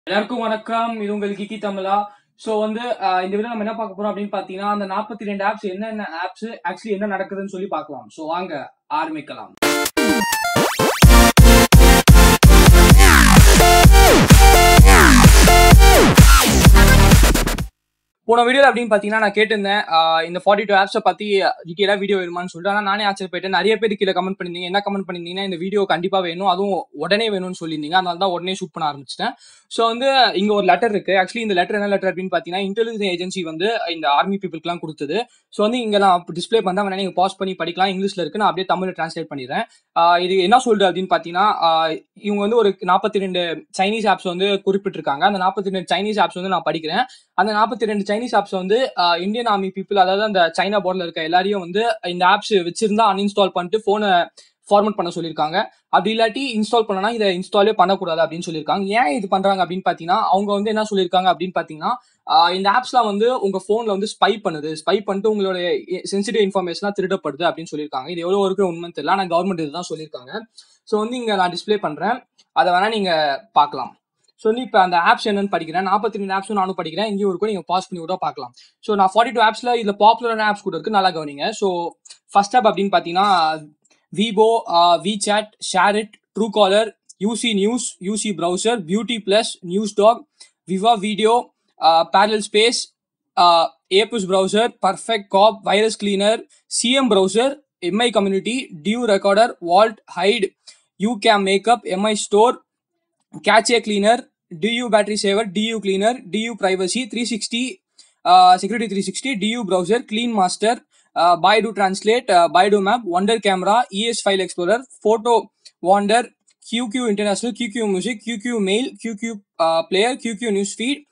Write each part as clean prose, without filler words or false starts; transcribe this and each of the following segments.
எல்லாருக்கும் வணக்கம். இது உங்கள் கிக்கி தமிழா. ஸோ இந்த வீடியோ நம்ம என்ன பார்க்க போறோம் அப்படின்னு பார்த்தீங்கன்னா, அந்த 42 ஆப்ஸ் என்னென்ன ஆப்ஸ் ஆக்சுவலி என்ன நடக்குதுன்னு சொல்லி பார்க்கலாம். ஸோ வாங்க ஆரம்பிக்கலாம். போன வீடியோல அப்படின்னு பாத்தீங்கன்னா நான் கேட்டிருந்தேன் இந்த 42 ஆப்ஸை பத்தி டீட்டெயிலா வீடியோ வேணுமான்னு சொல்லிட்டு. ஆனால் நானே ஆச்சரியப்பட்டேன். நிறைய பேர் கீழே கமெண்ட் பண்ணிருந்தீங்க. என்ன கமெண்ட் பண்ணிருந்தீங்கன்னா, இந்த வீடியோ கண்டிப்பா வேணும், அதுவும் உடனே வேணும்னு சொல்லியிருந்தீங்க. அதனால தான் உடனே ஷூட் பண்ண ஆரம்பிச்சிட்டேன். ஸோ இங்க ஒரு லெட்டர் இருக்கு. ஆக்சுவலி இந்த லெட்டர் என்ன லெட்டர் அப்படின்னு பாத்தீங்கன்னா, இன்டெலிஜென்ஸ் ஏஜென்சி இந்த ஆர்மி பீப்புளுக்குலாம் கொடுத்தது. ஸோ இங்க நான் டிஸ்பிளே பண்றேன், வேணா நீங்க பாஸ் பண்ணி படிக்கலாம். இங்கிலீஷ்ல இருக்கு, நான் அப்படியே தமிழ்ல டிரான்ஸ்லேட் பண்ணிடுறேன். இது என்ன சொல்றது அப்படின்னு பாத்தீங்கன்னா, இவங்க ஒரு 42 சைனீஸ் ஆப்ஸ் குறிப்பிட்டிருக்காங்க. அந்த 42 சைனீஸ் ஆப்ஸ் நான் படிக்கிறேன். அந்த 42 Chinese apps Indian army people, அதாவது அந்த சைனா பார்டர்ல இருக்க எல்லாரையும் இந்த ஆப்ஸ் வச்சிருந்தா அன்இன்ஸ்டால் பண்ணிட்டு போனை ஃபார்மட் பண்ண சொல்லியிருக்காங்க. அப்படி இல்லாட்டி இன்ஸ்டால் பண்ணனா இதை இன்ஸ்டாலே பண்ணக்கூடாது அப்படின்னு சொல்லியிருக்காங்க. ஏன் இது பண்றாங்க அப்படின்னு பாத்தீங்கன்னா, அவங்க என்ன சொல்லியிருக்காங்க அப்படின்னு பாத்தீங்கன்னா, இந்த ஆப்ஸ்லாம் உங்க போன்ல ஸ்பை பண்ணுது, ஸ்பை பண்ணிட்டு உங்களோட சென்சிட்டிவ் இன்ஃபர்மேஷன்லாம் திருடப்படுது அப்படின்னு சொல்லியிருக்காங்க. இது எவ்வளவு இருக்கிற உண்மை தெரியல, ஆனா கவர்மெண்ட் இதுதான் சொல்லியிருக்காங்க. ஸோ இங்க நான் டிஸ்பிளே பண்றேன், அதை வேணா நீங்க பார்க்கலாம். ஸோ இப்போ அந்த ஆப்ஸ் என்னன்னு படிக்கிறேன். 42 ஆப்ஸும் நானும் படிக்கிறேன். இங்கேயும் இருக்கும், நீங்க பாஸ் பண்ணி கூட பார்க்கலாம். ஸோ நான் 42 ஆப்ஸ்ல இதுல பாப்புலரான ஆப்ஸ் கூட இருக்கு, நல்லா கவனிங்க. ஸோ ஃபர்ஸ்ட் ஆப் அப்படின்னு பாத்தீங்கன்னா Weibo, WeChat, SHAREit, Truecaller, UC News, UC Browser, Beauty Plus, News Dog, Viva Video, Parallel Space, APUS Browser, Perfect Corp, Virus Cleaner, CM Browser, Mi Community, DU Recorder, Vault, Hide, YouCam Makeup, Mi Store, Cache Cleaner, DU Battery Saver, DU Cleaner, DU Privacy, 360 Security 360, DU Browser, Clean Master, Baidu Translate, Baidu Map, Wonder Camera, ES File Explorer, Photo Wonder, QQ International, QQ music, QQ Mail, QQ Player, QQ News Feed,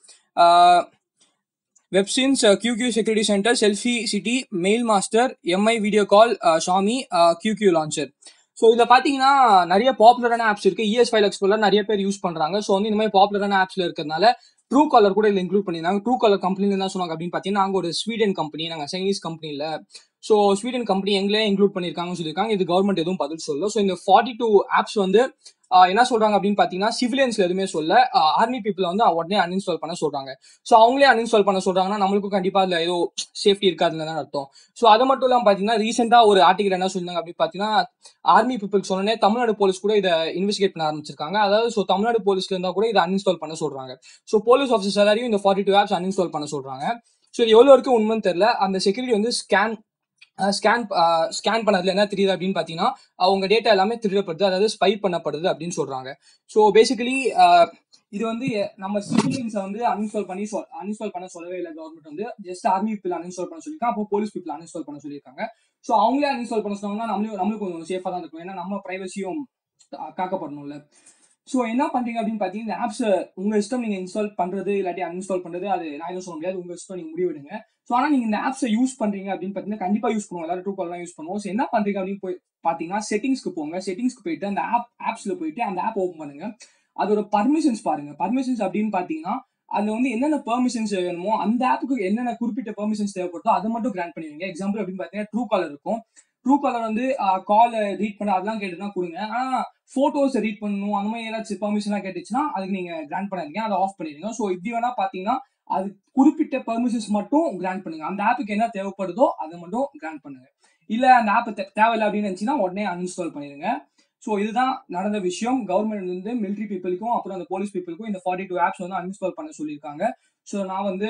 வெப்சின்ஸ், QQ Security Center, Selfie City, Mail Master, Mi Video Call, Xiaomi, QQ Launcher. So இதில் பார்த்தீங்கன்னா நிறைய பாப்புலரான apps இருக்கு. ES File explorer நிறைய பேர் use பண்றாங்க. So இந்த மாதிரி பாப்புலரான ஆப்ஸ்ல இருக்கிறதுனால ட்ரூ காலர் கூட இதில் இன்க்ளூட் பண்ணியிருந்தாங்க. ட்ரூ காலர் கம்பெனில என்ன சொன்னாங்க அப்படின்னு பார்த்தீங்கன்னா, நாங்கள் ஒரு ஸ்வீடன் கம்பெனி, நாங்கள் சைனீஸ் கம்பெனி இல்லை. ஸோ ஸ்வீடன் கம்பெனி எங்களே இன்க்ளூட் பண்ணியிருக்காங்கன்னு சொல்லியிருக்காங்க. இது கவர்மெண்ட் எதுவும் பதில் சொல்லல. ஸோ இந்த 42 ஆப்ஸ் என்ன சொல்றாங்க அப்படின்னு பாத்தீங்கன்னா, சிவிலியன்ஸ்ல எதுவுமே சொல்ல, ஆர்மி பீப்புள் உடனே அன்இன்ஸ்டால் பண்ண சொல்றாங்க. ஸோ அவங்களே அன்இன்ஸ்டால் பண்ண சொல்றாங்கன்னா நம்மளுக்கும் கண்டிப்பா அதுல ஏதோ சேஃப்டி இருக்காதுன்னு தான் அர்த்தம். ஸோ அது மட்டும் இல்லாம பாத்தீங்கன்னா, ரீசெண்டா ஒரு ஆர்டிகல் என்ன சொல்லிருந்தாங்க அப்படின்னு பாத்தீங்கன்னா, ஆர்மி பீப்புள் சொன்னே தமிழ்நாடு போலீஸ் கூட இதை இன்வெஸ்டிகேட் பண்ண ஆரம்பிச்சிருக்காங்க. அதாவது தமிழ்நாடு போலீஸ்ல இருந்தா கூட இதை அன்இன்ஸ்டால் பண்ண சொல்றாங்க. ஸோ போலீஸ் ஆஃபீஸர்ஸ் எல்லாரையும் இந்த 42 ஆப்ஸ் அன்இன்ஸ்டால் பண்ண சொல்றாங்க. ஸோ இது எவ்வளவு வரைக்கும் உண்மைன்னு தெரியல. அந்த செக்யூரிட்டி ஸ்கேன் பண்ணதுல என்ன தெரியுது அப்படின்னு பாத்தீங்கன்னா, அவங்க டேட்டா எல்லாமே திருடப்படுது, அதாவது ஸ்பை பண்ணப்படுது அப்படின்னு சொல்றாங்க. ஸோ பேசிக்கலி இது நம்ம சிவிலியன்ஸை அன்இன்ஸ்டால் பண்ண சொல்லவே இல்லை. Government just army people uninstall பண்ண சொல்லியிருக்காங்க, அப்போ போலீஸ் பீப்புள் அன்இன்ஸ்டால் பண்ண சொல்லியிருக்காங்க. ஸோ அவங்களே அன்இன்ஸ்டால் பண்ண சொன்னாங்கன்னா நம்மளுக்கு கொஞ்சம் சேஃபா தான் இருக்கும். ஏன்னா நம்ம பிரைவசியும் காக்கப்படணும்ல. ஸோ என்ன பண்றீங்க அப்படின்னு பாத்தீங்கன்னா, இந்த ஆப்ஸ் உங்க இஷ்டம், நீங்க இன்ஸ்டால் பண்றது இல்லாட்டி அன்இன்ஸ்டால் பண்றது, அது நான் எதுவும் சொல்ல முடியாது, உங்க இஷ்டம், நீங்க முடிவெடுங்க. ஸோ ஆனா நீங்க இந்த ஆப்ஸை யூஸ் பண்றீங்க அப்படின்னு பாத்தீங்கன்னா கண்டிப்பா யூஸ் பண்ணுவோம். எல்லாரும் ட்ரூ காலர் யூஸ் பண்ணுவோம். ஸோ என்ன பண்றீங்க அப்படின்னு போய் பாத்தீங்கன்னா, செட்டிங்ஸ்க்கு போங்க. செட்டிங்ஸ்க்கு போயிட்டு அந்த ஆப்ஸ்ல போயிட்டு அந்த ஆப் ஓப்பன் பண்ணுங்க. அதோட பர்மிஷன்ஸ் பாருங்க. பர்மிஷன்ஸ் அப்படின்னு பாத்தீங்கன்னா, அதுல என்னென்ன பெர்மிஷன்ஸ் வேணுமோ, அந்த ஆப்புக்கு என்னென்ன குறிப்பிட்ட பெர்மிஷன்ஸ் தேவைப்படுதோ அதை மட்டும் கிராண்ட் பண்ணுவீங்க. எக்ஸாம்பிள் அப்படின்னு பாத்தீங்கன்னா, ட்ரூ காலர் இருக்கும். ட்ரூ காலர் கால் ரீட் பண்ண அதெல்லாம் கேட்டுதான் கொடுங்க. ஆனா போட்டோஸ் ரீட் பண்ணணும், அந்த மாதிரி ஏதாச்சும் பெர்மிஷன் கேட்டுச்சுன்னா அதுக்கு நீங்க கிராண்ட் பண்ணாதீங்க, அதை ஆஃப் பண்ணிடுங்க. ஸோ இப்படி வேணா பாத்தீங்கன்னா, அது குறிப்பிட்ட பெர்மிஷன்ஸ் மட்டும் கிராண்ட் பண்ணுங்க. அந்த ஆப்புக்கு என்ன தேவைப்படுதோ அதை மட்டும் கிராண்ட் பண்ணுங்க. இல்ல அந்த ஆப் தேவையில்லை அப்படின்னு நினைச்சுன்னா உடனே அன்இன்ஸ்டால் பண்ணிடுங்க. ஸோ இதுதான் நடந்த விஷயம். கவர்மெண்ட் மிலிட்ரி பீப்புளுக்கும் அப்புறம் அந்த போலீஸ் பீப்புளுக்கும் இந்த 42 ஆப்ஸ் அன்இன்ஸ்டால் பண்ண சொல்லியிருக்காங்க. ஸோ நான்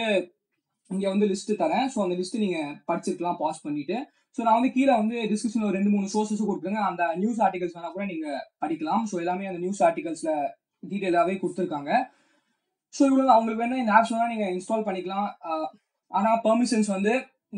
இங்க லிஸ்ட் தரேன். ஸோ அந்த லிஸ்ட் நீங்க படிச்சிருக்கலாம் பாஸ் பண்ணிட்டு. ஸோ நான் கீழே டிஸ்கிரிப்ஷன்ல ஒரு 2-3 சோர்சஸ் கொடுத்துருங்க. அந்த நியூஸ் ஆர்டிகல்ஸ் வேணா கூட நீங்க படிக்கலாம். ஸோ எல்லாமே அந்த நியூஸ் ஆர்டிகல்ஸ்ல டீடைலாவே கொடுத்துருக்காங்க. ஸோ இவ்வளவு அவங்களுக்கு வேணா இந்த ஆப்ஸ் வேணா நீங்க இன்ஸ்டால் பண்ணிக்கலாம். ஆனா பெர்மிஷன்ஸ்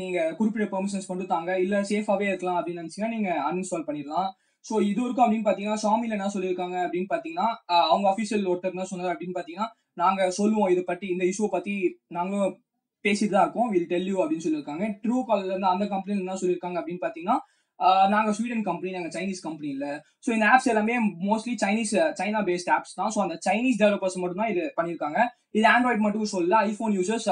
நீங்க குறிப்பிட்ட பெர்மிஷன்ஸ் மட்டும் தாங்க. இல்ல சேஃபாவே இருக்கலாம் அப்படின்னு நினைச்சீங்கன்னா நீங்க அன்இன்ஸ்டால் பண்ணிடலாம். ஸோ இது வரைக்கும் அப்படின்னு பாத்தீங்கன்னா, ஷாமில என்ன சொல்லியிருக்காங்க அப்படின்னு பாத்தீங்கன்னா, அவங்க அபிஷியல் ஒருத்தர் என்ன சொன்னார் அப்படின்னு பாத்தீங்கன்னா, நாங்க சொல்லுவோம் இதை பத்தி, இந்த இஷ்யூ பத்தி நாங்களும் பேசிட்டு தான் இருக்கோம், வில் டெல் யூ அப்படின்னு சொல்லியிருக்காங்க. ட்ரூ காலர்ல இருந்து அந்த கம்பெனில என்ன சொல்லியிருக்காங்க அப்படின்னு பாத்தீங்கன்னா, நாங்க ஸ்வீடன் கம்பெனி, நாங்க சைனீஸ் கம்பெனி இல்ல. ஸோ இந்த ஆப்ஸ் எல்லாமே மோஸ்ட்லி சைனா பேஸ்ட் ஆப்ஸ் தான். ஸோ அந்த சைனீஸ் டெவலப்பர்ஸ் மட்டும் தான் இது பண்ணியிருக்காங்க. இது ஆண்ட்ராய்டு மட்டும் சொல்லல, ஐபோன் யூசர்ஸ்,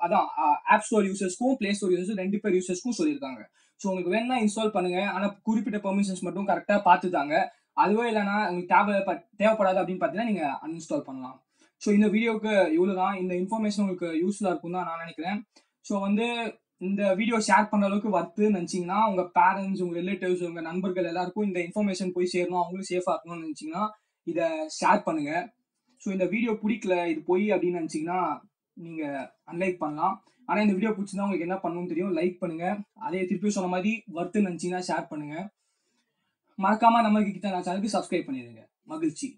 அதான் ஆப் ஸ்டோர் யூசர்ஸ்க்கும் பிளே ஸ்டோர் யூசர்ஸ் 2 பேர் யூசர்ஸ்க்கும் சொல்லியிருக்காங்க. ஸோ உங்களுக்கு வேணா இன்ஸ்டால் பண்ணுங்க, ஆனா குறிப்பிட்ட பெர்மிஷன்ஸ் மட்டும் கரெக்டா பார்த்துதாங்க. அதுவே இல்லைன்னா உங்களுக்கு தேவைப்படாது அப்படின்னு பார்த்தீங்கன்னா நீங்க அன்இன்ஸ்டால் பண்ணலாம். ஸோ இந்த வீடியோக்கு இவ்வளோதான். இந்த இன்ஃபர்மேஷன் உங்களுக்கு யூஸ்ஃபுல்லாக இருக்கும் தான் நான் நினைக்கிறேன். ஸோ வந்து இந்த வீடியோ ஷேர் பண்ணுற அளவுக்கு வர்த்துன்னு நினச்சிங்கன்னா உங்கள் பேரண்ட்ஸ், உங்கள் ரிலேட்டிவ்ஸ், உங்கள் நண்பர்கள் எல்லாருக்கும் இந்த இன்ஃபர்மேஷன் போய் சேரணும், அவங்களும் சேஃபாக இருக்கணும்னு நினச்சிங்கன்னா இதை ஷேர் பண்ணுங்கள். ஸோ இந்த வீடியோ பிடிக்கல, இது போய் அப்படின்னு நினச்சிங்கன்னா நீங்கள் அன்லைக் பண்ணலாம். ஆனால் இந்த வீடியோ பிடிச்சிருந்தா உங்களுக்கு என்ன பண்ணணும்னு தெரியும், லைக் பண்ணுங்கள். அதே திருப்பியும் சொன்ன மாதிரி வர்த்துன்னு நினச்சிங்கன்னா ஷேர் பண்ணுங்கள். மறக்காம நம்ம கிட்ட நான் சேனலுக்கு சப்ஸ்கிரைப் பண்ணிடுங்க. மகிழ்ச்சி.